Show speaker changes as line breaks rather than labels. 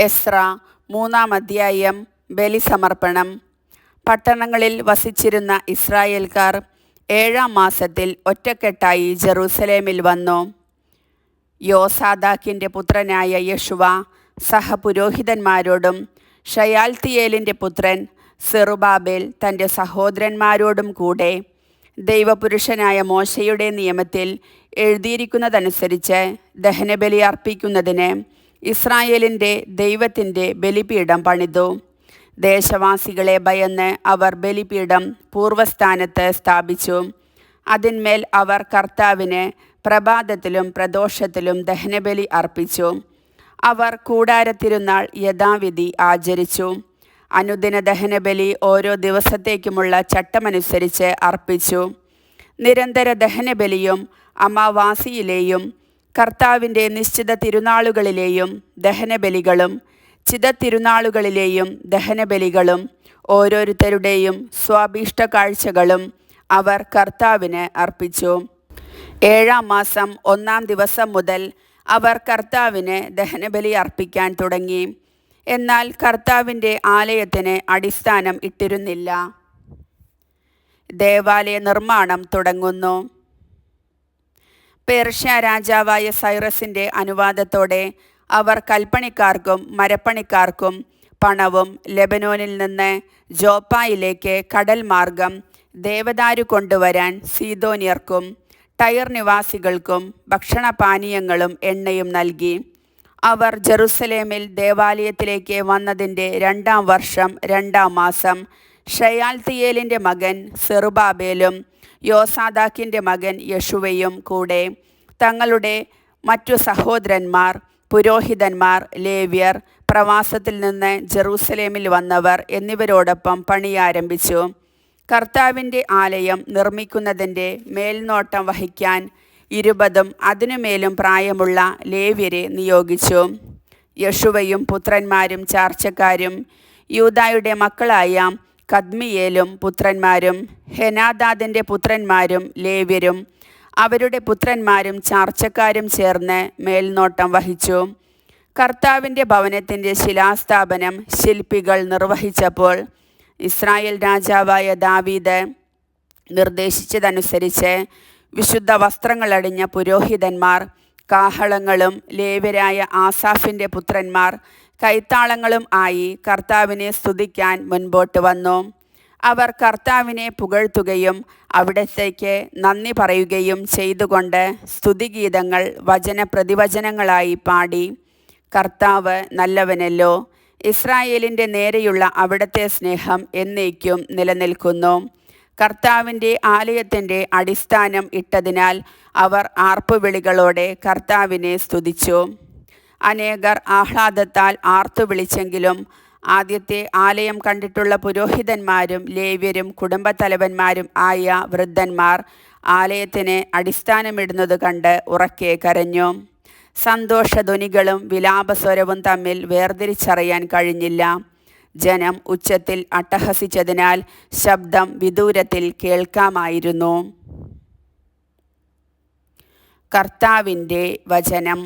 Ezra 3-ാം അധ്യായം. ബലിസമർപ്പണം. പട്ടണങ്ങളിൽ വസിച്ചിരുന്ന ഇസ്രായേൽക്കാർ 7-ാം മാസത്തിൽ ഒറ്റക്കെട്ടായി ജെറൂസലേമിൽ വന്നു. യോസാദാക്കിൻ്റെ പുത്രനായ യശുവ സഹപുരോഹിതന്മാരോടും ഷയാൽത്തിയേലിൻ്റെ പുത്രൻ സെറുബാബേൽ തൻ്റെ സഹോദരന്മാരോടും കൂടെ ദൈവപുരുഷനായ മോശയുടെ നിയമത്തിൽ എഴുതിയിരിക്കുന്നതനുസരിച്ച് ദഹനബലി അർപ്പിക്കുന്നതിന് ഇസ്രായേലിൻ്റെ ദൈവത്തിൻ്റെ ബലിപീഠം പണിതു. ദേശവാസികളെ ഭയന്ന് അവർ ബലിപീഠം പൂർവ്വസ്ഥാനത്ത് സ്ഥാപിച്ചു. അതിന്മേൽ അവർ കർത്താവിന് പ്രഭാതത്തിലും പ്രദോഷത്തിലും ദഹനബലി അർപ്പിച്ചു. അവർ കൂടാരത്തിരുന്നാൾ യഥാവിധി ആചരിച്ചു. അനുദിന ദഹനബലി ഓരോ ദിവസത്തേക്കുമുള്ള ചട്ടമനുസരിച്ച് അർപ്പിച്ചു. നിരന്തര ദഹനബലിയും അമാവാസിയിലെയും കർത്താവിൻ്റെ നിശ്ചിത തിരുനാളുകളിലെയും ദഹനബലികളും ചിതത്തിരുനാളുകളിലെയും ദഹനബലികളും ഓരോരുത്തരുടെയും സ്വാഭീഷ്ട കാഴ്ചകളും അവർ കർത്താവിന് അർപ്പിച്ചു. 7-ാം മാസം 1-ാം ദിവസം മുതൽ അവർ കർത്താവിന് ദഹനബലി അർപ്പിക്കാൻ തുടങ്ങി. എന്നാൽ കർത്താവിൻ്റെ ആലയത്തിന് അടിസ്ഥാനം ഇട്ടിരുന്നില്ല. ദേവാലയ നിർമ്മാണം തുടങ്ങുന്നു. പേർഷ്യ രാജാവായ സൈറസിൻ്റെ അനുവാദത്തോടെ അവർ കൽപ്പണിക്കാർക്കും മരപ്പണിക്കാർക്കും പണവും ലെബനോനിൽ നിന്ന് ജോപ്പായിലേക്ക് കടൽ മാർഗം ദേവദാരു കൊണ്ടുവരാൻ സീദോന്യർക്കും ടയർ നിവാസികൾക്കും ഭക്ഷണപാനീയങ്ങളും എണ്ണയും നൽകി. അവർ ജെറുസലേമിൽ ദേവാലയത്തിലേക്ക് വന്നതിൻ്റെ 2-ാം വർഷം 2-ാം മാസം ഷയാൽത്തിയേലിൻ്റെ മകൻ സെറുബാബേലും യോസാദാക്കിൻ്റെ മകൻ യശുവയും കൂടെ തങ്ങളുടെ മറ്റു സഹോദരന്മാർ, പുരോഹിതന്മാർ, ലേവ്യർ, പ്രവാസത്തിൽ നിന്ന് ജെറൂസലേമിൽ വന്നവർ എന്നിവരോടൊപ്പം പണിയാരംഭിച്ചു. കർത്താവിൻ്റെ ആലയം നിർമ്മിക്കുന്നതിൻ്റെ മേൽനോട്ടം വഹിക്കാൻ 20-ഉം അതിനുമേലും പ്രായമുള്ള ലേവ്യരെ നിയോഗിച്ചു. യശുവയും പുത്രന്മാരും ചാർച്ചക്കാരും യൂദായുടെ മക്കളായ കദ്മിയേലും പുത്രന്മാരും ഹെനാദാദിൻ്റെ പുത്രന്മാരും ലേവ്യരും അവരുടെ പുത്രന്മാരും ചാർച്ചക്കാരും ചേർന്ന് മേൽനോട്ടം വഹിച്ചു. കർത്താവിൻ്റെ ഭവനത്തിൻ്റെ ശിലാസ്ഥാപനം ശില്പികൾ നിർവഹിച്ചപ്പോൾ ഇസ്രായേൽ രാജാവായ ദാവീദ് നിർദ്ദേശിച്ചതനുസരിച്ച് വിശുദ്ധ വസ്ത്രങ്ങളണിഞ്ഞ പുരോഹിതന്മാർ കാഹളങ്ങളും ലേവ്യരായ ആസാഫിൻ്റെ പുത്രന്മാർ കൈത്താളങ്ങളും ആയി കർത്താവിനെ സ്തുതിക്കാൻ മുൻപോട്ട് വന്നു. അവർ കർത്താവിനെ പുകഴ്ത്തുകയും അവിടത്തേക്ക് നന്ദി പറയുകയും ചെയ്തുകൊണ്ട് സ്തുതിഗീതങ്ങൾ വചനപ്രതിവചനങ്ങളായി പാടി. കർത്താവ് നല്ലവനല്ലോ, ഇസ്രായേലിൻ്റെ നേരെയുള്ള അവിടുത്തെ സ്നേഹം എന്നേക്കും നിലനിൽക്കുന്നു. കർത്താവിൻ്റെ ആലയത്തിൻ്റെ അടിസ്ഥാനം ഇട്ടതിനാൽ അവർ ആർപ്പുവിളികളോടെ കർത്താവിനെ സ്തുതിച്ചു. അനേകർ ആഹ്ലാദത്താൽ ആർത്തു വിളിച്ചെങ്കിലും ആദ്യത്തെ ആലയം കണ്ടിട്ടുള്ള പുരോഹിതന്മാരും ലേവ്യരും കുടുംബത്തലവന്മാരും ആയ വൃദ്ധന്മാർ ആലയത്തിന് അടിസ്ഥാനമിടുന്നത് കണ്ട് ഉറക്കെ കരഞ്ഞു. സന്തോഷധ്വനികളും വിലാപസ്വരവും തമ്മിൽ വേർതിരിച്ചറിയാൻ കഴിഞ്ഞില്ല. ജനം ഉച്ചത്തിൽ അട്ടഹസിച്ചതിനാൽ ശബ്ദം വിദൂരത്തിൽ കേൾക്കാമായിരുന്നു. കർത്താവിൻ്റെ വചനം.